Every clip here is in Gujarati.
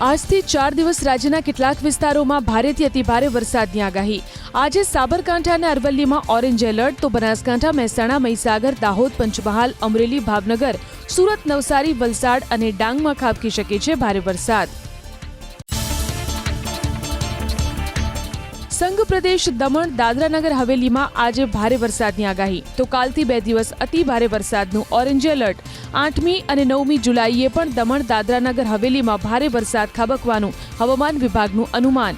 આજથી 4 દિવસ રાજ્યના કેટલાક વિસ્તારોમાં ભારેથી અતિભારે વરસાદની આગાહી. આજે સાબરકાંઠા અને અરવલ્લીમાં ઓરેન્જ એલર્ટ, તો બનાસકાંઠા, મહેસાણા, મહીસાગર, દાહોદ, પંચમહાલ, અમરેલી, ભાવનગર, સુરત, નવસારી, વલસાડ અને ડાંગમાં ખાબકી શકે છે ભારે વરસાદ. સંઘ પ્રદેશ દમણ, દાદરાનગર હવેલીમાં આજે ભારે વરસાદની આગાહી. તો કાલથી 2 દિવસ અતિ ભારે વરસાદનું ઓરેન્જ એલર્ટ. 8મી અને 9મી જુલાઈએ પણ દમણ, દાદરાનગર હવેલીમાં ભારે વરસાદ ખાબકવાનું હવામાન વિભાગનું અનુમાન.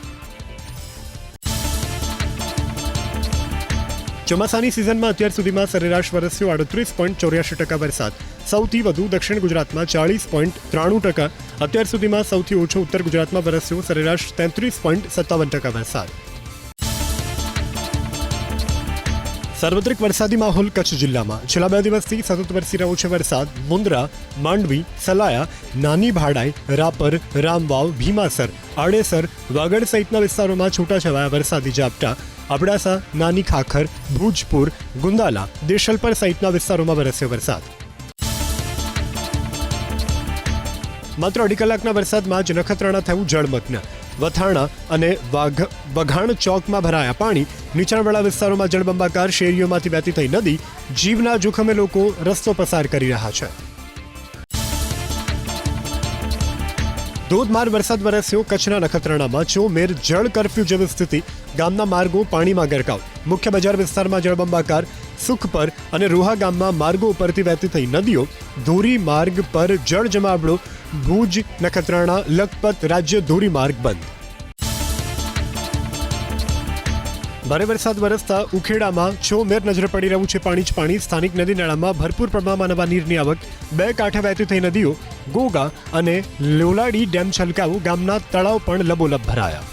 ચોમાસાની સિઝનમાં અત્યાર સુધીમાં સરેરાશ વરસ્યો 38.84% વરસાદ. સૌથી વધુ દક્ષિણ ગુજરાતમાં 40.93%. અત્યાર સુધીમાં સૌથી ઓછો ઉત્તર ગુજરાતમાં વરસ્યો સરેરાશ 33.57% વરસાદ. સાર્વત્રિક વરસાદી માહોલ કચ્છ જિલ્લામાં. છેલ્લા 2 દિવસથી સતત વરસી રહ્યો છે વરસાદ. મુન્દ્રા, માંડવી, સલાયા, નાની ભાડાઈ, રાપર, રામવાવ, ભીમાસર, આડેસર, વાગડ સહિતના વિસ્તારોમાં છૂટાછવાયા વરસાદી ઝાપટા. અબડાસા, નાની ખાખર, ભુજપુર, ગુંદાલા, દેશલપર સહિતના વિસ્તારોમાં વરસ્યો વરસાદ. માત્ર 2 કલાકના વરસાદમાં જ નખત્રાણા થયું જળમગ્ન. વથાણા અને વઘાણ ચોકમાં ભરાયા પાણી. નીચાણવાળા વિસ્તારોમાં જળબંબાકાર. શેરીઓમાંથી વહેતી થઈ નદી. જીવના જોખમે લોકો રસ્તો પસાર કરી રહ્યા છે. ધોધમાર વરસાદ વરસ્યો કચ્છના નખત્રાણામાં. ચોમેર જળ કરફ્યુ જેવી સ્થિતિ. ગામના માર્ગો પાણીમાં ગરકાવ. મુખ્ય બજાર વિસ્તારમાં જળબંબાકાર. સુખપર અને રોહા ગામમાં માર્ગો ઉપરથી વહેતી થઈ નદીઓ. ધોરી માર્ગ પર જળ જમાવડો. ભુજ, નખત્રાણા, લખપત રાજ્ય ધોરી માર્ગ બંધ. ભારે વરસાદ વરસતા ઉખેડામાં ચોમેર નજરે પડી રહ્યું છે પાણી જ પાણી. સ્થાનિક નદી નાળામાં ભરપૂર પ્રમાણમાં નવા નીરની આવક. 2 કાંઠે વહેતી થઈ નદીઓ. ગોગા અને લોલાડી ડેમ છલકાવું. ગામના તળાવ પણ લબોલબ ભરાયા.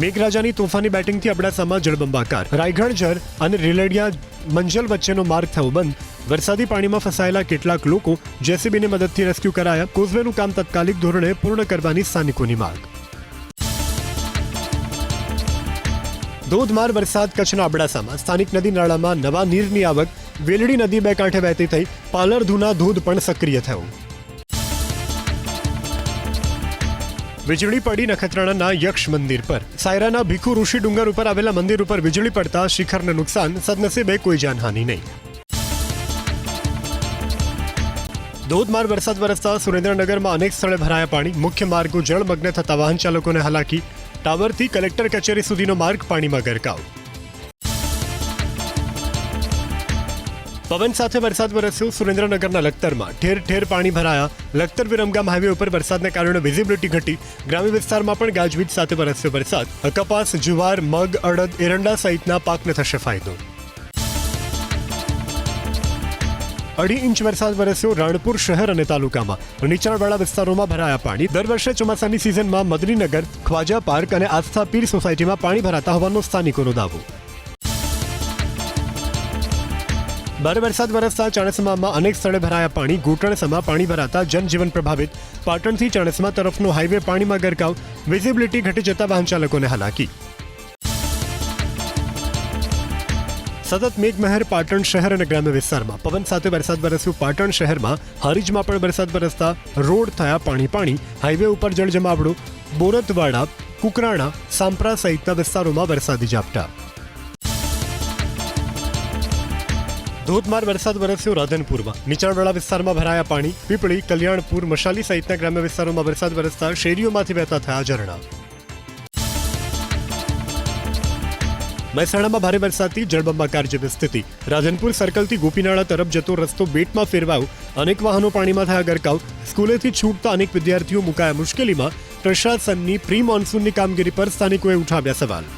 મેઘરાજાની તોફાની બેટિંગથી અબડાસામાં જળબંબાકાર. રાયગઢ અને રેલડિયા મંજલ વચ્ચેનો માર્ગ થયો બંધ. વરસાદી પાણીમાં ફસાયેલા કેટલાક લોકો જેસીબીની મદદથી રેસ્ક્યુ કરાયા. કોઝવેનું કામ તાત્કાલિક ધોરણે પૂર્ણ કરવાની સ્થાનિકોની માંગ. ધોધમાર વરસાદ કચ્છના અબડાસામાં. સ્થાનિક નદી નાળામાં નવા નીરની આવક. વેલડી નદી 2 કાંઠે વહેતી થઈ. પાલરધુના ધોધ પણ સક્રિય થયો. વીજળી પડી નખત્રાણાના યક્ષ મંદિર પર. સાયરાના ભીખુ ઋષિ ડુંગર ઉપર આવેલા મંદિર ઉપર વીજળી પડતા શિખરને નુકસાન. સદનસીબે કોઈ જાનહાનિ નહીં. ધોધમાર વરસાદ વરસતા સુરેન્દ્રનગરમાં અનેક સ્થળે ભરાયા પાણી. મુખ્ય માર્ગો જળમગ્ન થતા વાહન ચાલકોને હાલાકી. ટાવરથી કલેક્ટર કચેરી સુધીનો માર્ગ પાણીમાં ગરકાવ. પવન સાથે વરસાદ વરસ્યો સુરેન્દ્રનગરના લખતરમાં. ઠેર ઠેર પાણી ભરાયા. લખતર વિરમગામ હાઈવે ઉપર વરસાદને કારણે વિઝિબિલિટી ઘટી. ગ્રામ્ય વિસ્તારમાં પણ ગાજવીજ સાથે વરસ્યો વરસાદ. કપાસ, જુવાર, મગ, અડદ, એરંડા સહિતના પાકને થશે ફાયદો. 2.5 ઇંચ વરસાદ વરસ્યો રાણપુર શહેર અને તાલુકામાં. નીચાણવાળા વિસ્તારોમાં ભરાયા પાણી. દર વર્ષે ચોમાસાની સિઝનમાં મદનીનગર, ખ્વાજા પાર્ક અને આસ્થા પીર સોસાયટીમાં પાણી ભરાતા હોવાનો સ્થાનિકોનો દાવો. ભારે વરસાદ વરસતા ચાણસ્મામાં અનેક સ્થળે ભરાયા પાણી. ઘૂંટણસમાં પાણી ભરાતા જનજીવન પ્રભાવિત. પાટણથી ચાણસ્મા તરફનો હાઈવે પાણીમાં ગરકાવ. વિઝિબિલિટી ઘટી જતા વાહન ચાલકોને હાલાકી. સતત મેઘમહેર પાટણ શહેર અને ગ્રામ્ય વિસ્તારમાં. પવન સાથે વરસાદ વરસ્યો પાટણ શહેરમાં. હારીજમાં પણ વરસાદ વરસતા રોડ થયા પાણી. હાઈવે ઉપર જળ જમાવડો. બોરતવાડા, કુકરાણા, સાંપરા સહિતના વિસ્તારોમાં વરસાદી ઝાપટા. ધોધમાર વરસાદ વરસ્યો રાધનપુરમાં. નીચાણવાળા વિસ્તારમાં ભરાયા પાણી. પીપળી, કલ્યાણપુર, મશાલી સહિતના ગ્રામ્ય વિસ્તારોમાં વરસાદ વરસતા શેરીઓમાંથી વહેતા થયા ઝરણા. મહેસાણામાં ભારે વરસાદથી જળબંબાકાર જેવી સ્થિતિ. રાધનપુર સર્કલથી ગોપીનાળા તરફ જતો રસ્તો બેટમાં ફેરવાયો. અનેક વાહનો પાણીમાં થયા ગરકાવ. સ્કૂલેથી છૂટતા અનેક વિદ્યાર્થીઓ મુકાયા મુશ્કેલીમાં. પ્રશાસનની પ્રી મોન્સૂનની કામગીરી પર સ્થાનિકોએ ઉઠાવ્યા સવાલ.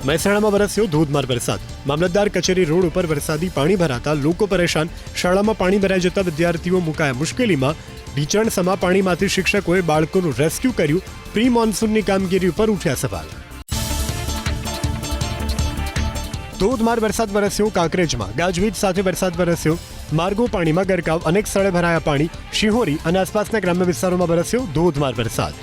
મહેસાણામાં વરસ્યો ધોધમાર વરસાદ. મામલતદાર કચેરી રોડ ઉપર વરસાદી પાણી ભરાતા લોકો પરેશાન. શાળામાં પાણી ભરાઈ જતા વિદ્યાર્થીઓ મુકાયા મુશ્કેલીમાં. ઢીચણસમા પાણીમાંથી શિક્ષકોએ બાળકોનું રેસ્ક્યુ કર્યું. પ્રી મોન્સૂનની કામગીરી ઉપર ઉઠ્યા સવાલ. ધોધમાર વરસાદ વરસ્યો કાંકરેજમાં. ગાજવીજ સાથે વરસાદ વરસ્યો. માર્ગો પાણીમાં ગરકાવ. અનેક સ્થળે ભરાયા પાણી. શિહોરી અને આસપાસના ગ્રામ્ય વિસ્તારોમાં વરસ્યો ધોધમાર વરસાદ.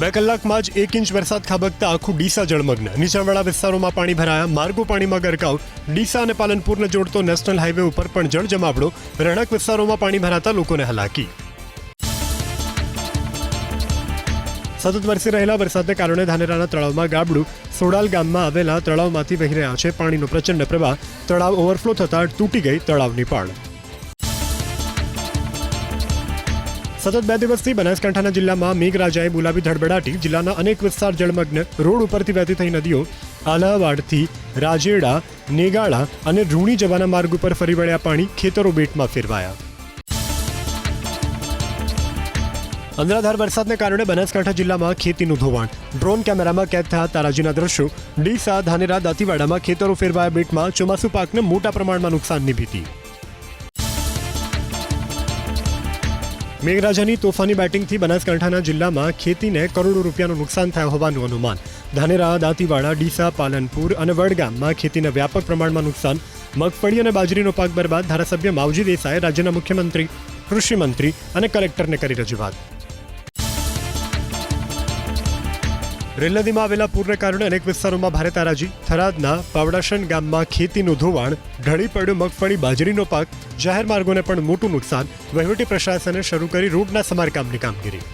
2 કલાકમાં જ 1 ઇંચ વરસાદ ખાબકતા આખું ડીસા જળમગ્ન. નીચાણવાળા વિસ્તારોમાં પાણી ભરાયા, માર્ગો પાણીમાં ગરકાવ. ડીસા અને પાલનપુરને જોડતો નેશનલ હાઈવે ઉપર પણ જળ જમાવડો. રહેણાંક વિસ્તારોમાં પાણી ભરાતા લોકોને હાલાકી. સતત વરસી રહેલા વરસાદને કારણે ધાનેરાના તળાવમાં ગાબડું. સોડાલ ગામમાં આવેલા તળાવમાંથી વહી રહ્યા છે પાણીનો પ્રચંડ પ્રવાહ. તળાવ ઓવરફ્લો થતાં તૂટી ગઈ તળાવની પાળ. સતત 2 દિવસથી બનાસકાંઠાના જિલ્લામાં મેઘરાજાએ બોલાવી ધડબડાટી. જિલ્લાના અનેક વિસ્તાર જળમગ્ન. રોડ ઉપરથી વહેતી થઈ નદીઓ આલાવાડથી રાજેડા, નેગાળા અને રૂણી જવાના માર્ગ ઉપર ફરી વળ્યા પાણી. ખેતરો બેટમાં ફેરવાયા. અનરાધાર વરસાદને કારણે બનાસકાંઠા જિલ્લામાં ખેતીનું ધોવાણ. ડ્રોન કેમેરામાં કેદ થયા તારાજીના દ્રશ્યો. ડીસા, ધાનેરા, દાંતીવાડામાં ખેતરો ફેરવાયા બેટમાં. ચોમાસુ પાકને મોટા પ્રમાણમાં નુકસાનની ભીતિ. મેઘરાજાની તોફાની બેટિંગથી બનાસકાંઠાના જિલ્લામાં ખેતીને કરોડો રૂપિયાનું નુકસાન થયું હોવાનું અનુમાન. ધાનેરા, દાંતીવાડા, ડીસા, પાલનપુર અને વડગામમાં ખેતીને વ્યાપક પ્રમાણમાં નુકસાન. મગફળી અને બાજરીનો પાક બરબાદ. ધારાસભ્ય માવજી દેસાઈએ રાજ્યના મુખ્યમંત્રી, કૃષિમંત્રી અને કલેક્ટરને કરી રજૂઆત. રેલ નદીમાં આવેલા પૂરને કારણે અનેક વિસ્તારોમાં ભારે તારાજી. થરાદના પાવડાશન ગામમાં ખેતીનું ધોવાણ. ઢળી પડ્યો મગફળી, બાજરીનો પાક. જાહેર માર્ગોને પણ મોટું નુકસાન. વહીવટી પ્રશાસને શરૂ કરી રોડના સમારકામની કામગીરી.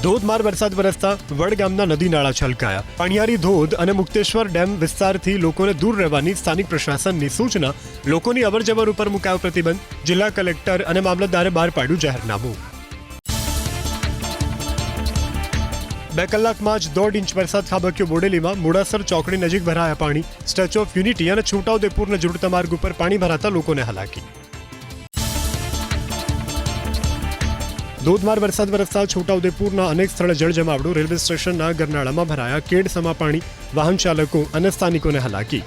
ધોધમાર વરસાદ વરસતા વડગામના નદી નાળા છલકાયા. પાણિયારી ધોધ અને મુક્તેશ્વર ડેમ વિસ્તારથી લોકોને દૂર રહેવાની સ્થાનિક પ્રશાસનની સૂચના. લોકોની અવરજવર ઉપર મુકાયો પ્રતિબંધ. જિલ્લા કલેક્ટર અને મામલતદારે બહાર પાડ્યું જાહેરનામું. 2 કલાકમાં જ 1.5 ઇંચ વરસાદ ખાબક્યો બોડેલીમાં. મોડાસર ચોકડી નજીક ભરાયા પાણી. સ્ટેચ્યુ ઓફ યુનિટી અને છોટાઉદેપુરને જોડતા માર્ગ ઉપર પાણી ભરાતા લોકોને હાલાકી. ધોધમાર વરસાદ વરસતા છોટાઉદેપુરના અનેક સ્થળે જળ જમાવડો. રેલવે સ્ટેશનના ગરનાળામાં ભરાયા કેડસમા પાણી. વાહન ચાલકો અને સ્થાનિકોને હાલાકી.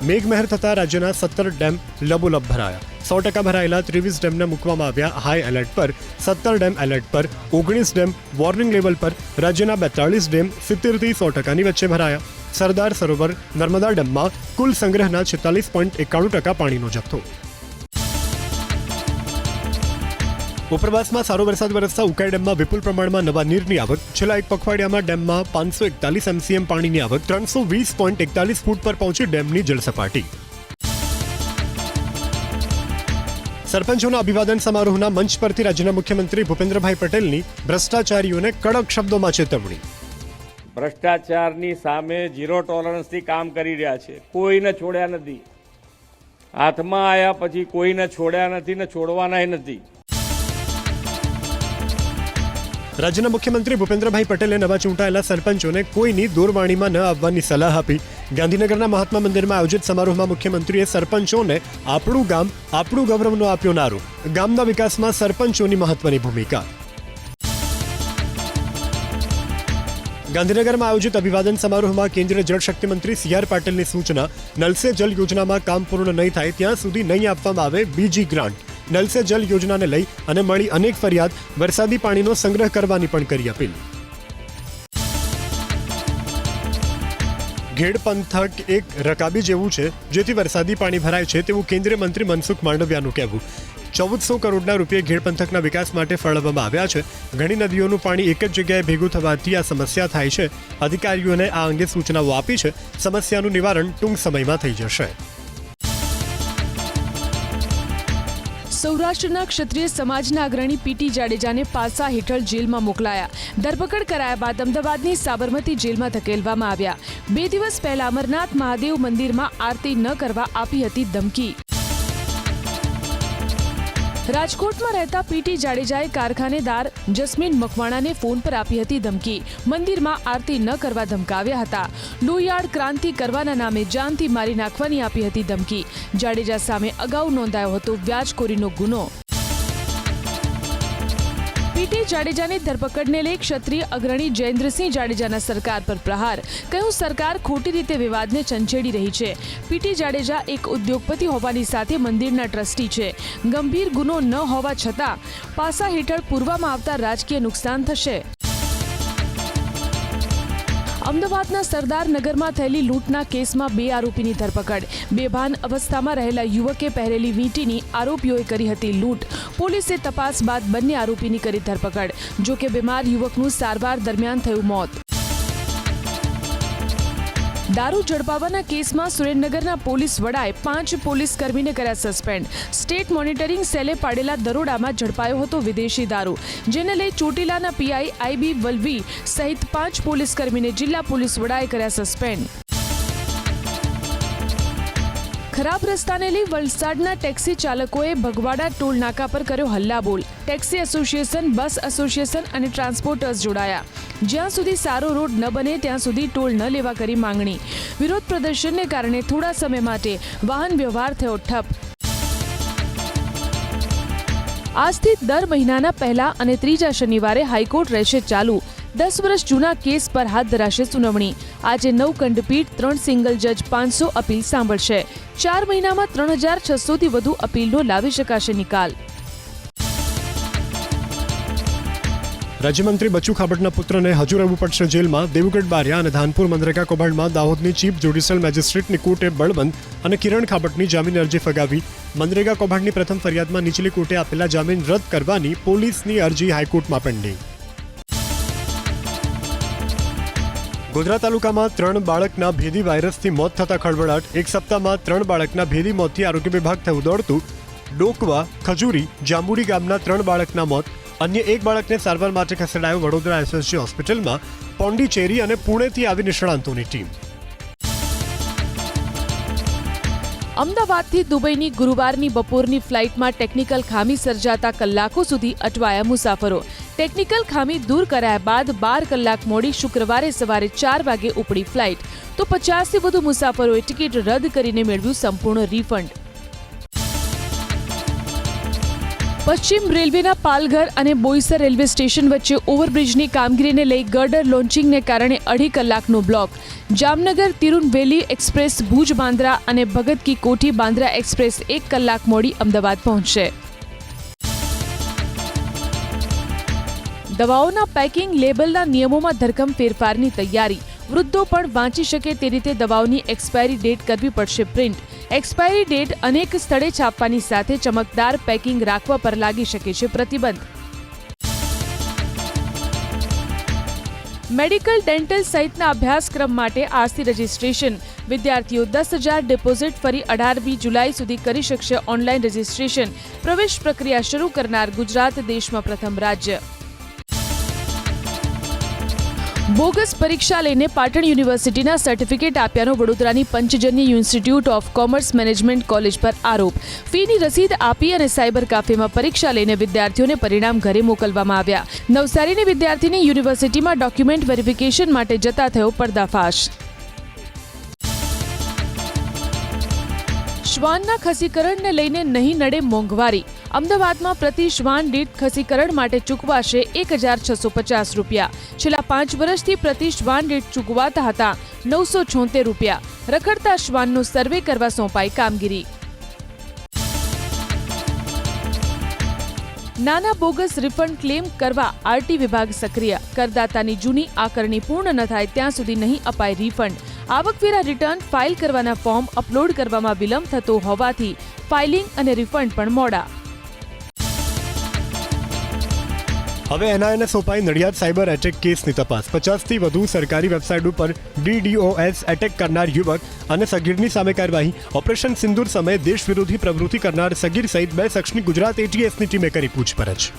મેઘમહેર થતા રાજ્યના 17 ડેમ લબોલબ ભરાયા. 100% ભરાયેલા 23 ડેમને મૂકવામાં આવ્યા હાઈ એલર્ટ પર. 17 ડેમ એલર્ટ પર, 19 ડેમ વોર્નિંગ લેવલ પર. રાજ્યના 42 ડેમ 70% થી 100%ની વચ્ચે ભરાયા. સરદાર સરોવર નર્મદા ડેમમાં કુલ સંગ્રહના 46.91% પાણીનો જથ્થો. ઉપરવાસમાં સારો વરસાદ વરસતા ઉકાઈ ડેમમાં વિપુલ પ્રમાણમાં નવા નીરની આવક. છેલ્લા એક પખવાડિયામાં ડેમમાં 541 MCM પાણીની આવક. 320.41 ફૂટ પર પહોંચી ડેમની જળસપાટી. સરપંચોના અભિવાદન સમારોહના મંચ પરથી રાજ્યના મુખ્યમંત્રી ભૂપેન્દ્રભાઈ પટેલની ભ્રષ્ટાચારીઓને કડક શબ્દોમાં ચેતવણી. ભ્રષ્ટાચારની સામે ઝીરો ટોલરન્સથી કામ કરી રહ્યા છે. કોઈને છોડ્યા નથી. હાથમાં આવ્યા પછી કોઈને છોડ્યા નથી ને છોડવાનાય નથી. રાજ્યના મુખ્યમંત્રી ભૂપેન્દ્રભાઈ પટેલે નવા ચૂંટાયેલા સરપંચોને કોઈની દોરવાણીમાં ન આવવાની સલાહ આપી. ગાંધીનગરના મહાત્મા મંદિરમાં આયોજિત સમારોહમાં મુખ્યમંત્રીએ સરપંચોને આપણું ગામ આપણું ગૌરવનો આપ્યો નારો. ગામના વિકાસમાં સરપંચોની મહત્વની ભૂમિકા. ગાંધીનગરમાં આયોજિત અભિવાદન સમારોહમાં કેન્દ્રીય જળશક્તિ મંત્રી CR પાટીલની સૂચના. નલ સે જલ યોજનામાં કામ પૂર્ણ નહીં થાય ત્યાં સુધી નહીં આપવામાં આવે બીજી ગ્રાન્ટ. નલ સે જલ યોજનાને લઈ અને મળી અનેક ફરિયાદ. વરસાદી પાણીનો સંગ્રહ કરવાની પણ કરી અપીલ. ઘેડ પંથક એક રકાબી જેવું છે જેથી વરસાદી પાણી ભરાય છે તેવું કેન્દ્રીય મંત્રી મનસુખ માંડવિયાનું કહેવું. 1400 કરોડના રૂપિયા ઘેડ પંથકના વિકાસ માટે ફાળવવામાં આવ્યા છે. ઘણી નદીઓનું પાણી એક જ જગ્યાએ ભેગું થવાથી આ સમસ્યા થાય છે. અધિકારીઓને આ અંગે સૂચનાઓ આપી છે. સમસ્યાનું નિવારણ ટૂંક સમયમાં થઈ જશે. સૌરાષ્ટ્રના ક્ષત્રિય સમાજના અગ્રણી પીટી જાડેજાને પાસા હેઠળ જેલમાં મોકલાયા. ધરપકડ કરાયા બાદ અમદાવાદની સાબરમતી જેલમાં ધકેલવામાં આવ્યા. 2 દિવસ પહેલા અમરનાથ મહાદેવ મંદિરમાં આરતી ન કરવા આપી હતી ધમકી. રાજકોટમાં રહેતા પીટી જાડેજાએ કારખાનેદાર જસ્મીન મકવાણાને ફોન પર આપી હતી ધમકી. મંદિરમાં આરતી ન કરવા ધમકાવ્યા હતા. લોહિયાળ ક્રાંતિ કરવાના નામે જાનથી મારી નાખવાની આપી હતી ધમકી. જાડેજા સામે અગાઉ નોંધાયો હતો વ્યાજખોરીનો ગુનો. પીટી જાડેજાની ધરપકડને લઈ ક્ષત્રિય અગ્રણી જયેન્દ્રસિંહ જાડેજાના સરકાર પર પ્રહાર. કહ્યું સરકાર ખોટી રીતે વિવાદને ચંચેડી રહી છે. પીટી જાડેજા એક ઉદ્યોગપતિ હોવાની સાથે મંદિરના ટ્રસ્ટી છે. ગંભીર ગુનો ન હોવા છતાં પાસા હેઠળ પૂરવામાં આવતા રાજકીય નુકસાન થશે. અમદાવાદના સરદારનગરમાં થયેલી લૂંટના કેસમાં 2 આરોપીની ધરપકડ. બેભાન અવસ્થામાં રહેલા યુવકે પહેરેલી વીંટીની આરોપીઓએ કરી હતી લૂંટ. પોલીસે તપાસ બાદ બંને આરોપીની કરી ધરપકડ. જો કે બીમાર યુવકનું સારવાર દરમિયાન થયું મોત. દારૂ ઝડપાવાના કેસમાં સુરેન્દ્રનગરના પોલીસ વડાએ 5 પોલીસ કર્મીને કર્યા સસ્પેન્ડ. સ્ટેટ મોનિટરિંગ સેલે પાડેલા દરોડામાં ઝડપાયો હતો વિદેશી દારૂ, જેને લઈ ચોટીલાના પીઆઈ આઈબી વલવી સહિત 5 પોલીસ કર્મીને જિલ્લા પોલીસ વડાએ કર્યા સસ્પેન્ડ. ખરાબ રસ્તાને લઈ વલસાડના ટેક્સી ચાલકોએ ભગવાડા ટોલ નાકા પર કર્યો હલ્લાબોલ. ટેક્સી એસોસિએશન, બસ એસોસિએશન અને ટ્રાન્સપોર્ટર્સ જોડાયા. જ્યાં સુધી સારો રોડ ન બને ત્યાં સુધી ટોલ ન લેવા કરી માંગણી. વિરોધ પ્રદર્શનને કારણે થોડા સમય માટે વાહન વ્યવહાર થયો ઠપ. આજથી દર મહિનાના પહેલા અને ત્રીજા શનિવારે હાઈકોર્ટ રહેશે ચાલુ. 10 વર્ષ જૂના કેસ પર હાથ ધરાશે સુનાવણી. આજે 9 ખંડપીઠ, 3 સિંગલ જજ 500 અપીલ સાંભળશે. 4 મહિનામાં 3600 થી વધુ અપીલનો લાવી શકાશે નિકાલ. રાજ્યમંત્રી બચુ ખાબડના પુત્રને હજુ રહેવું પડશે જેલમાં. દેવગઢ બારિયા અને ધાનપુર મનરેગા કૌભાંડમાં દાહોદની ચીફ જ્યુડિશિયલ મેજિસ્ટ્રેટની કોર્ટે બળવંત અને કિરણ ખાબડની જામીન અરજી ફગાવી. મનરેગા કૌભાંડની પ્રથમ ફરિયાદમાં નીચલી કોર્ટે આપેલા જામીન રદ કરવાની પોલીસની અરજી હાઈકોર્ટમાં પેન્ડિંગ. ગોધરા તાલુકામાં 3 બાળકના ભેદી વાયરસથી મોત થતા ખળભળાટ. 1 સપ્તાહમાં 3 બાળકના ભેદી મોતથી આરોગ્ય વિભાગ થયું દોડતું. ડોકવા, ખજૂરી, જાંબુડી ગામના 3 બાળકના મોત. અન્ય 1 બાળકને સારવાર માટે ખસેડાયો વડોદરા એસએસજી હોસ્પિટલમાં. પોંડિચેરી અને પુણેથી આવી નિષ્ણાંતોની ટીમ. અમદાવાદથી દુબઈની ગુરુવારની બપોરની ફ્લાઇટમાં ટેકનિકલ ખામી સર્જાતા કલાકો સુધી અટવાયા મુસાફરો. ટેકનિકલ ખામી દૂર કરાયા બાદ 12 કલાક મોડી શુક્રવારે સવારે 4 વાગે ઉપડી ફ્લાઇટ. તો 50થી વધુ મુસાફરોએ ટિકિટ રદ કરીને મેળવ્યું સંપૂર્ણ રિફંડ. પશ્ચિમ રેલવેના પાલઘર અને બોઈસર રેલવે સ્ટેશન વચ્ચે ઓવરબ્રિજની કામગીરીને લઈ ગર્ડર લોન્ચિંગને કારણે 2.5 કલાકનો બ્લોક. જામનગર તિરુનવેલી એક્સપ્રેસ ભુજ બાંદ્રા અને ભગત કી કોઠી બાંદ્રા એક્સપ્રેસ 1 કલાક મોડી અમદાવાદ પહોંચશે. દવાઓના પેકિંગ લેબલના નિયમોમાં ધરખમ ફેરફારની તૈયારી. વૃદ્ધો પણ વાંચી શકે તે રીતે દવાઓની એક્સપાયરી ડેટ કરવી પડશે પ્રિન્ટ. એક્સપાયરી ડેટ અનેક સ્થળે છાપવાની સાથે ચમકદાર પેકિંગ રાખવા પર લાગી શકે છે પ્રતિબંધ. મેડિકલ, ડેન્ટલ સહિતના અભ્યાસક્રમ માટે આજથી રજીસ્ટ્રેશન. વિદ્યાર્થીઓ 10,000 ડિપોઝિટ ફરી 18મી જુલાઈ સુધી કરી શકશે ઓનલાઈન રજીસ્ટ્રેશન. પ્રવેશ પ્રક્રિયા શરૂ કરનાર ગુજરાત દેશમાં પ્રથમ રાજ્ય. બોગસ પરીક્ષા લઈને પાટણ યુનિવર્સિટીના સર્ટિફિકેટ આપ્યાનો વડોદરાની Panchjanya institute of commerce management college પર આરોપ. ફીની રસીદ આપી અને સાયબર કાફેમાં પરીક્ષા લઈને વિદ્યાર્થીઓને પરિણામ ઘરે મોકલવામાં આવ્યા. નવસારીની વિદ્યાર્થીની યુનિવર્સિટીમાં ડોક્યુમેન્ટ વેરિફિકેશન માટે જતા થયો પર્દાફાશ. શ્વાનના ખસીકરણને લઈને નહીં નડે મોંઘવારી. અમદાવાદમાં પ્રતિ શ્વાન દીઠ ખસીકરણ માટે ચૂકવાશે ₹1,650. છેલ્લા 5 વર્ષથી પ્રતિ શ્વાન દીઠ ચૂકવાતા હતા ₹976. રખડતા શ્વાનનો સર્વે કરવા સોંપાઈ કામગીરી. નાના બોગસ રિફંડ ક્લેમ કરવા આરટી વિભાગ સક્રિય. કરદાતાની જૂની આકરણી પૂર્ણ ન થાય ત્યાં સુધી નહીં અપાય રિફંડ. આવકવેરા રિટર્ન ફાઇલ કરવાના ફોર્મ અપલોડ કરવામાં વિલંબ થતો હોવાથી ફાઇલિંગ અને રિફંડ પણ મોડા. હવે એનઆઈને સોંપાઈ નડિયાદ સાયબર એટેક કેસની તપાસ. 50થી વધુ સરકારી વેબસાઇટ ઉપર DDoS એટેક કરનાર યુવક અને સગીરની સામે કાર્યવાહી. ઓપરેશન સિંદૂર સમયે દેશ વિરોધી પ્રવૃત્તિ કરનાર સગીર સહિત 2 શખ્સની ગુજરાત ATSની ટીમે કરી પૂછપરછ.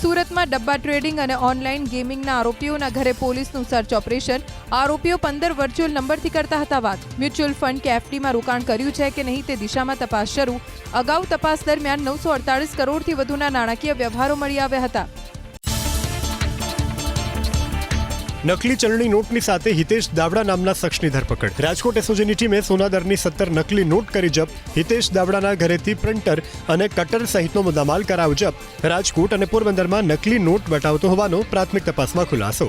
સુરતમાં ડબ્બા ટ્રેડિંગ અને ઓનલાઈન ગેમિંગના આરોપીઓના ઘરે પોલીસનું સર્ચ ઓપરેશન. આરોપીઓ 15 વર્ચ્યુઅલ નંબરથી કરતા હતા વાત. મ્યુચ્યુઅલ ફંડ કે FDમાં રોકાણ કર્યું છે કે નહીં તે દિશામાં તપાસ શરૂ. અગાઉ તપાસ દરમિયાન 948 કરોડથી વધુના નાણાકીય વ્યવહારો મળી આવ્યા હતા. નકલી ચલણી નોટની સાથે હિતેશ દાવડા નામના શખ્સની ધરપકડ. રાજકોટ એસઓજીની ટીમે સોનાદરની 17 નકલી નોટ કરી જપ્ત. હિતેશ દાવડાના ઘરેથી પ્રિન્ટર અને કટર સહિતનો મુદ્દામાલ કરાવ જપ્ત. રાજકોટ અને પોરબંદરમાં નકલી નોટ બતાવતો હોવાનો પ્રાથમિક તપાસમાં ખુલાસો.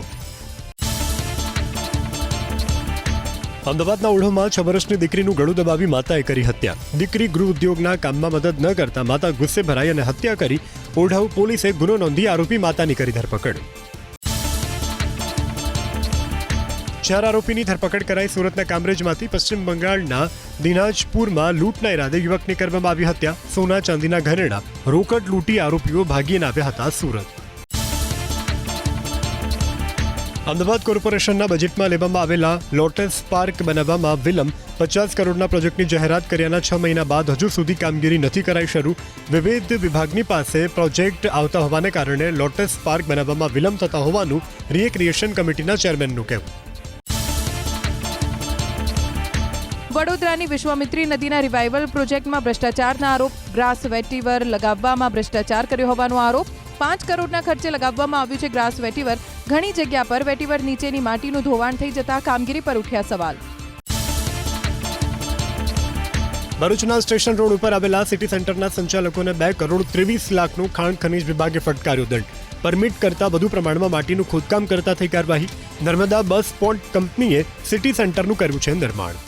અમદાવાદના ઓઢવમાં 6 વર્ષની દીકરીનું ગળું દબાવી માતાએ કરી હત્યા. દીકરી ગૃહ ઉદ્યોગના કામમાં મદદ ન કરતા માતા ગુસ્સે ભરાઈ અને હત્યા કરી. ઓઢવ પોલીસે ગુનો નોંધી આરોપી માતાની કરી ધરપકડ. 4 આરોપીની ધરપકડ કરાઈ. સુરતના કામરેજમાંથી પશ્ચિમ બંગાળના દિનાજપુરમાં લૂંટના ઇરાદે યુવકની કરવામાં આવી હત્યા. સોના ચાંદીના ઘરેણા રોકડ લૂંટી આરોપીઓ ભાગીને આવ્યા હતા સુરત. અમદાવાદ કોર્પોરેશનના બજેટમાં લેવામાં આવેલા લોટસ પાર્ક બનાવવામાં વિલંબ. 50 કરોડના પ્રોજેક્ટની જાહેરાત કર્યાના 6 મહિના બાદ હજુ સુધી કામગીરી નથી કરાઈ શરૂ. વિવિધ વિભાગની પાસે પ્રોજેક્ટ આવતા હોવાને કારણે લોટસ પાર્ક બનાવવામાં વિલંબ થતા હોવાનું રિક્રિએશન કમિટીના ચેરમેનનું કહેવું. વડોદરાની વિશ્વામિત્રી નદીના રિવાઇવલ પ્રોજેક્ટમાં ભ્રષ્ટાચારના આરોપ. ગ્રાસ વેટીવર લગાવવામાં ભ્રષ્ટાચાર કર્યો હોવાનો આરોપ. 5 કરોડના ખર્ચે લગાવવામાં આવ્યું છે ગ્રાસ વેટીવર. ઘણી જગ્યા પર વેટીવર નીચેની માટીનું ધોવાણ થઈ જતા કામગીરી પર ઉઠ્યા સવાલ. ભરૂચના સ્ટેશન રોડ ઉપર આવેલા સિટી સેન્ટરના સંચાલકોને 2 કરોડ 23 લાખનું ખાણ ખનીજ વિભાગે ફટકાર્યો દંડ. પરમિટ કરતા વધુ પ્રમાણમાં માટીનું ખોદકામ કરતા થઈ કાર્યવાહી. નર્મદા બસ પોર્ટ કંપનીએ સિટી સેન્ટરનું કર્યું છે નિર્માણ.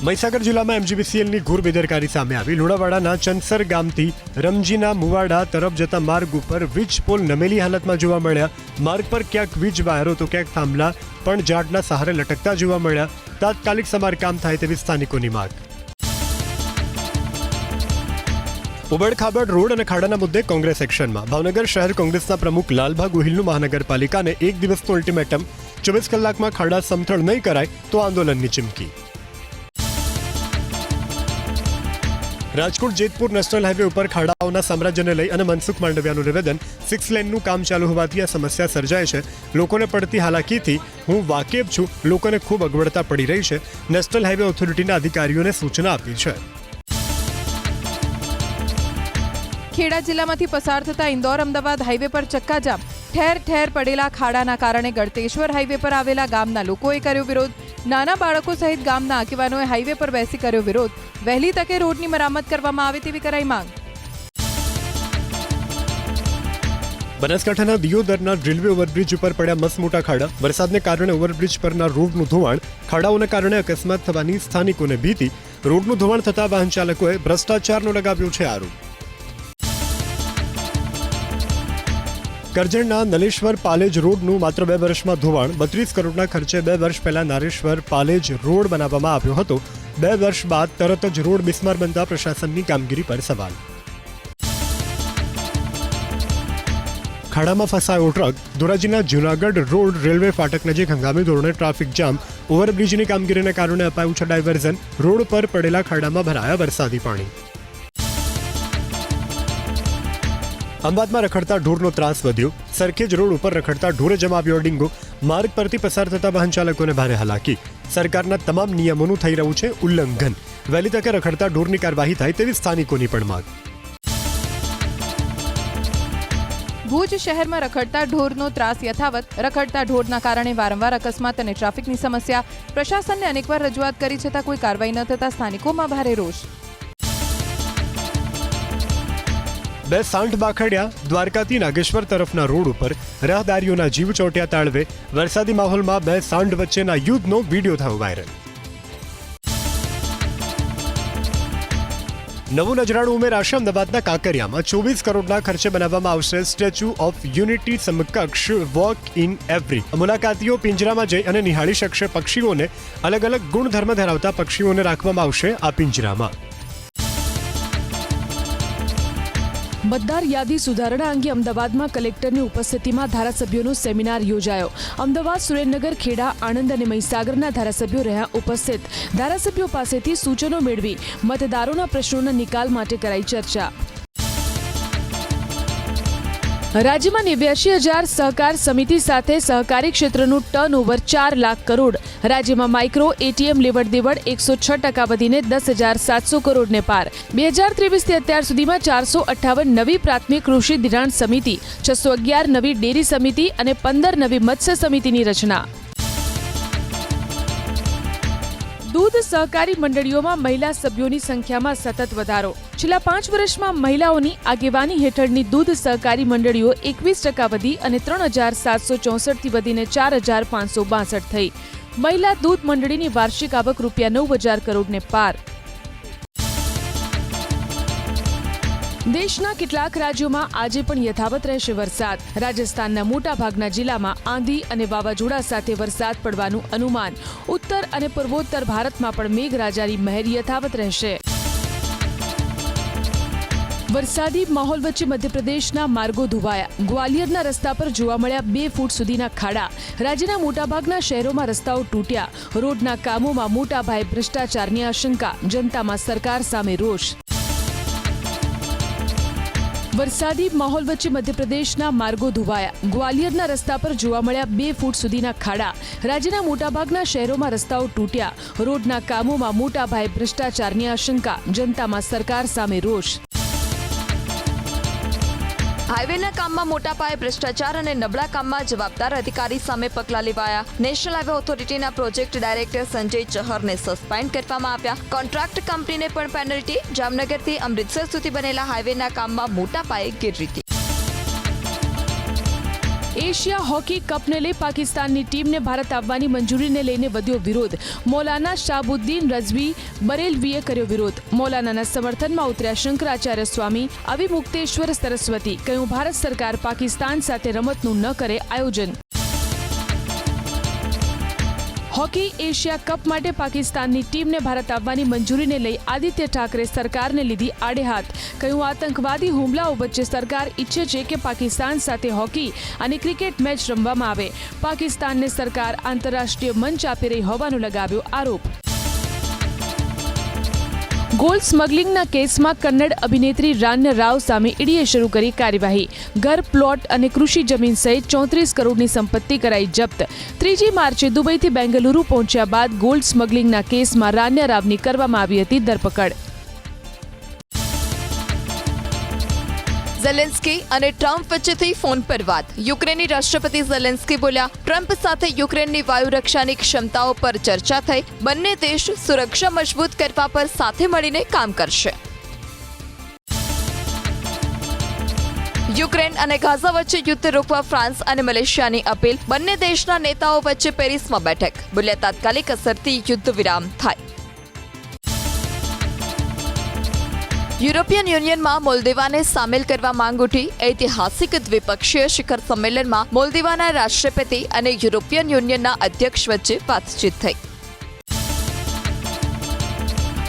મહીસાગર જિલ્લામાં MGVCLની ઘોર બેદરકારી સામે આવી. લુણાવાડાના ચંસર ગામથી રમજીના મુવાડા તરફ જતા માર્ગ ઉપર વીજ પોલ નમેલી હાલતમાં જોવા મળ્યા. માર્ગ પર ક્યાંક વીજ વાયરો તો ક્યાંક થાંભલા પણ ઝાડના સહારે લટકતા જોવા મળ્યા. તાત્કાલિક સમારકામ થાય તેવી સ્થાનિકોની માંગ. ઉબડખાબડ રોડ અને ખાડાના મુદ્દે કોંગ્રેસ એક્શનમાં. ભાવનગર શહેર કોંગ્રેસના પ્રમુખ લાલભા ગોહિલનું મહાનગરપાલિકાને 1 દિવસનું અલ્ટિમેટમ. 24 કલાકમાં ખાડા સમથળ નહીં કરાય તો આંદોલનની ચીમકી. રાજકોટ જેતપુર નેશનલ હાઈવે ઉપર ખાડાઓના સામ્રાજ્યને લઈ અને મનસુખ માંડવિયાનું નિવેદન. 6 લેનનું કામ ચાલુ હોવાથી આ સમસ્યા સર્જાય છે. લોકોને પડતી હાલાકીથી હું વાકેફ છું. લોકોને ખૂબ અગવડતા પડી રહી છે. નેશનલ હાઈવે ઓથોરિટીના અધિકારીઓને સૂચના આપી છે. ખેડા જિલ્લામાંથી પસાર થતા ઇન્દોર અમદાવાદ હાઈવે પર ચક્કાજામ. ઠેર ઠેર પડેલા ખાડાના કારણે ગળતેશ્વર હાઈવે પર આવેલા ગામના લોકોએ કર્યો વિરોધ. નાના બાળકો સહિત ગામના આગેવાનોએ હાઈવે પર બેસી કર્યો વિરોધ. વહેલી તકે રોડની મરામત કરવામાં આવે તેવી કરાઈ માંગ. બનાસકાંઠાના દિયોદરના રેલવે ઓવરબ્રિજ ઉપર પડ્યા મસમોટા ખાડા. વરસાદને કારણે ઓવરબ્રિજ પરના રોડનું ધોવાણ. ખાડાઓને કારણે અકસ્માત થવાની સ્થાનિકોને ભીતિ. રોડનું ધોવાણ થતા વાહન ચાલકોએ ભ્રષ્ટાચારનો લગાવ્યો છે આરોપ. કરજણના નલેશ્વર પાલેજ રોડનું માત્ર 2 વર્ષમાં ધોવાણ. 32 કરોડના ખર્ચે 2 વર્ષ પહેલા નારેશ્વર પાલેજ રોડ બનાવવામાં આવ્યો હતો. 2 વર્ષ બાદ તરત જ રોડ બિસ્માર બનતા પ્રશાસનની કામગીરી પર સવાલ. ખાડામાં ફસાયો ટ્રક. ધોરાજીના જૂનાગઢ રોડ રેલવે ફાટક નજીક હંગામી ધોરણે ટ્રાફિક જામ. ઓવરબ્રિજની કામગીરીને કારણે અપાયું છે ડાયવર્ઝન. રોડ પર પડેલા ખાડામાં ભરાયા વરસાદી પાણી. અમદાવાદમાં રખડતા ઢોરનો ત્રાસ વધ્યો. સરખેજ રોડ ઉપર રખડતા ઢોરે જમાવ્યો ડીંગો. માર્ગ પરથી પસાર થતા વાહન ચાલકોને ભારે હાલાકી. સરકારના તમામ નિયમોનું થઈ રહ્યું છે ઉલ્લંઘન. વહેલી તકે રખડતા ઢોરની કાર્યવાહી થાય તેવી સ્થાનિકોની પણ માંગ. ભુજ શહેરમાં રખડતા ઢોરનો ત્રાસ યથાવત. રખડતા ઢોરના કારણે વારંવાર અકસ્માત અને ટ્રાફિકની સમસ્યા. પ્રશાસનને અનેકવાર રજૂઆત કરી છતાં કોઈ કાર્યવાહી ન થતા સ્થાનિકોમાં ભારે રોષ. 2 સાંઠ બાખડ્યા. દ્વારકાથી નાગેશ્વર તરફના રોડ ઉપર રાહદારીઓના જીવ ચોટ્યા તાળવે. વરસાદી માહોલમાં 2 સાંઠ વચ્ચેના યુદ્ધનો વિડીયો થયો વાયરલ. નવું નજરાણું ઉમેરાશે. અમદાવાદના કાંકરિયામાં 24 કરોડના ખર્ચે બનાવવામાં આવશે સ્ટેચ્યુ ઓફ યુનિટી સમકક્ષ વોક ઇન એવરી. મુલાકાતીઓ પિંજરામાં જઈ અને નિહાળી શકશે પક્ષીઓને. અલગ અલગ ગુણધર્મ ધરાવતા પક્ષીઓને રાખવામાં આવશે આ પિંજરામાં. મતદાર યાદી સુધારણા અંગે અમદાવાદમાં કલેક્ટરની ઉપસ્થિતિમાં ધારાસભ્યોનો સેમિનાર યોજાયો. અમદાવાદ, સુરેન્દ્રનગર, ખેડા, આણંદ અને મહીસાગરના ધારાસભ્યો રહ્યા ઉપસ્થિત. ધારાસભ્યો પાસેથી સૂચનો મેળવી મતદારોના પ્રશ્નોના નિકાલ માટે કરાઈ ચર્ચા. રાજ્યમાં 89,000 સહકાર સમિતિ સાથે સહકારી ક્ષેત્રનું ટર્નઓવર 4 લાખ કરોડ. રાજ્યમાં માઇક્રો એટીએમ લેવડ દેવડ 106% વધીને 10,700 કરોડને પાર. 2023થી અત્યાર સુધીમાં 458 નવી પ્રાથમિક કૃષિ ધિરાણ સમિતિ, 611 નવી ડેરી સમિતિ અને 15 નવી મત્સ્ય સમિતિની રચના. દૂધ સહકારી મંડળીઓમાં મહિલા સભ્યોની સંખ્યામાં સતત વધારો. છેલ્લા 5 વર્ષમાં મહિલાઓની આગેવાની હેઠળની દૂધ સહકારી મંડળીઓ 21% વધી અને 3,764થી વધીને 4,562 થઈ. મહિલા દૂધ મંડળીની વાર્ષિક આવક રૂપિયા 9,000 કરોડને પાર. દેશના કેટલાક રાજ્યોમાં આજે પણ યથાવત રહેશે વરસાદ. રાજસ્થાનના મોટાભાગના જિલ્લામાં આંધી અને વાવાઝોડા સાથે વરસાદ પડવાનું અનુમાન. ઉત્તર અને પૂર્વોત્તર ભારતમાં પણ મેઘરાજાની મહેર યથાવત રહેશે. વરસાદી માહોલ વચ્ચે મધ્યપ્રદેશના માર્ગો ધોવાયા. ગ્વાલિયરના રસ્તા પર જોવા મળ્યા 2 ફૂટ સુધીના ખાડા. રાજ્યના મોટાભાગના શહેરોમાં રસ્તાઓ તૂટ્યા. રોડના કામોમાં મોટા પાયે ભ્રષ્ટાચારની આશંકા. જનતામાં સરકાર સામે રોષ. વરસાદી માહોલ વચ્ચે મધ્યપ્રદેશના માર્ગો ધોવાયા. ગ્વાલિયરના રસ્તા પર જોવા મળ્યા 2 ફૂટ સુધીના ખાડા. રાજ્યના મોટાભાગના શહેરોમાં રસ્તાઓ તૂટ્યા. રોડના કામોમાં મોટા પાયે ભ્રષ્ટાચારની આશંકા. જનતામાં સરકાર સામે રોષ. હાઈવેના કામમાં મોટા પાયે ભ્રષ્ટાચાર અને નબળા કામમાં જવાબદાર અધિકારી સામે પગલાં લેવાયા. નેશનલ હાઈવે ઓથોરિટીના પ્રોજેક્ટ ડાયરેક્ટર સંજય ચહરને સસ્પેન્ડ કરવામાં આવ્યા. કોન્ટ્રાક્ટ કંપનીને પણ પેનલ્ટી. જામનગરથી અમૃતસર સુધી બનેલા હાઈવેના કામમાં મોટા પાયે ગેરરીતિ. એશિયા હોકી કપને લઈ પાકિસ્તાનની ટીમને ભારત આવવાની મંજૂરીને લઈને વધ્યો વિરોધ. મૌલાના શાહબુદ્દીન રઝવી બરેલવીએ કર્યો વિરોધ. મૌલાનાના સમર્થનમાં ઉતર્યા શંકરાચાર્ય સ્વામી, અવિમુક્તેશ્વર સરસ્વતી. કહ્યું, ભારત સરકાર પાકિસ્તાન સાથે રમતનું ન કરે આયોજન. હોકી એશિયા કપ માટે પાકિસ્તાનની ટીમને ભારત આવવાની મંજૂરીને લઈ આદિત્ય ઠાકરે સરકારને લીધી આડે હાથ. કહ્યું, આતંકવાદી હુમલાઓ વચ્ચે સરકાર ઈચ્છે છે કે પાકિસ્તાન સાથે હોકી અને ક્રિકેટ મેચ રમવામાં આવે. પાકિસ્તાનને સરકાર આંતરરાષ્ટ્રીય મંચ આપી રહી હોવાનો લગાવ્યો આરોપ. ગોલ્ડ સ્મગલિંગના કેસમાં કન્નડ અભિનેત્રી રાન્ય રાવ સામે ઈડીએ શરૂ કરી કાર્યવાહી. ઘર, પ્લોટ અને કૃષિ જમીન સહિત 34 કરોડની સંપત્તિ કરાઈ જપ્ત. 3 માર્ચે દુબઈથી બેંગલુરુ પહોંચ્યા બાદ ગોલ્ડ સ્મગલિંગના કેસમાં રાન્ય રાવની કરવામાં આવી હતી ધરપકડ. ઝેલેન્સ્કી અને ટ્રમ્પ વચ્ચેથી ફોન પર વાત. યુક્રેનની રાષ્ટ્રપતિ ઝેલેન્સ્કી બોલ્યા, ટ્રમ્પ સાથે યુક્રેનની વાયુ રક્ષાની ક્ષમતાઓ પર ચર્ચા થઈ. બંને દેશ સુરક્ષા મજબૂત કરવા પર સાથે મળીને કામ કરશે. યુક્રેન અને ગાઝા વચ્ચે યુદ્ધ રોકવા ફ્રાન્સ અને મલેશિયાની અપીલ. બંને દેશના નેતાઓ વચ્ચે પેરિસમાં બેઠક. બોલ્યા, તાત્કાલિક અસરથી યુદ્ધ વિરામ થાય. યુરોપિયન યુનિયનમાં મોલ્દોવાને સામેલ કરવા માંગ ઉઠી. ઐતિહાસિક દ્વિપક્ષીય શિખર સંમેલનમાં મોલ્દોવાના રાષ્ટ્રપતિ અને યુરોપિયન યુનિયનના અધ્યક્ષ વચ્ચે વાતચીત થઈ.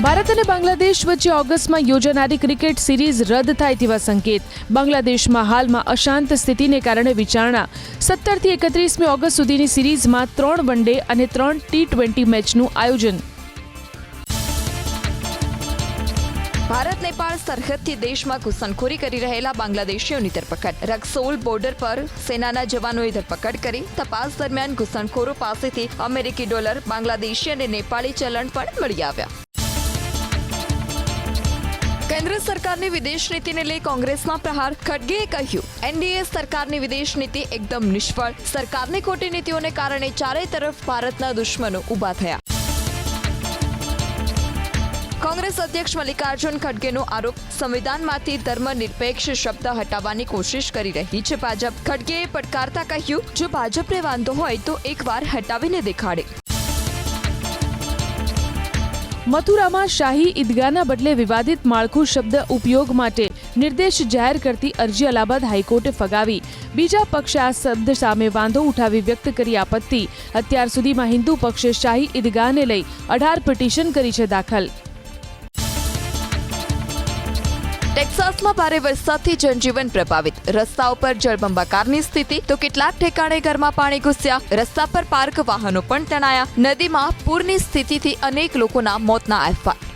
ભારત અને બાંગ્લાદેશ વચ્ચે ઓગસ્ટમાં યોજાનારી ક્રિકેટ સિરીઝ રદ થાય તેવા સંકેત. બાંગ્લાદેશમાં હાલમાં અશાંત સ્થિતિને કારણે વિચારણા. 17 થી 31 ઓગસ્ટ સુધીની સિરીઝમાં 3 વન ડે અને 3 T20 મેચનું આયોજન. ભારત નેપાળ સરહદથી દેશમાં ઘૂસણખોરી કરી રહેલા બાંગ્લાદેશીઓની ધરપકડ. રક્સોલ બોર્ડર પર સેનાના જવાનોએ ધરપકડ કરી. તપાસ દરમિયાન ઘૂસણખોરો પાસેથી અમેરિકી ડોલર, બાંગ્લાદેશી અને નેપાળી ચલણ પણ મળી આવ્યા. કેન્દ્ર સરકારની વિદેશ નીતિને લઈ કોંગ્રેસમાં પ્રહાર. ખડગેએ કહ્યું, એનડીએ સરકારની વિદેશ નીતિ એકદમ નિષ્ફળ. સરકારની ખોટી નીતિઓને કારણે ચારે તરફ ભારતના દુશ્મનો ઊભા થયા. કોંગ્રેસ અધ્યક્ષ મલ્લિકાર્જુન ખડગેનો આરોપ, સંવિધાનમાંથી ધર્મનિરપેક્ષ શબ્દ હટાવવાની કોશિશ કરી રહી છે ભાજપ. ખડગેએ પડકારતા કહ્યું, જો ભાજપને વાંધો હોય તો એકવાર હટાવીને દેખાડે. મથુરામાં શાહી ઈદગાહના બદલે વિવાદિત માળખું શબ્દ ઉપયોગ માટે નિર્દેશ જાહેર કરતી અરજી અલ્હાબાદ હાઈકોર્ટે ફગાવી. બીજા પક્ષે આ શબ્દ સામે વાંધો ઉઠાવી વ્યક્ત કરી આપત્તિ. અત્યાર સુધીમાં હિન્દુ પક્ષે શાહી ઈદગાહને લઈ 18 પિટિશન કરી છે દાખલ. ટેક્સાસમાં ભારે વરસાદથી જનજીવન પ્રભાવિત. રસ્તાઓ પર જળબંબાકારની સ્થિતિ તો કેટલાક ઠેકાણે ઘરમાં પાણી ઘૂસ્યા. રસ્તા પર પાર્ક વાહનો પણ તણાયા. નદીમાં પૂરની સ્થિતિથી અનેક લોકોના મોતના અહેવાલ.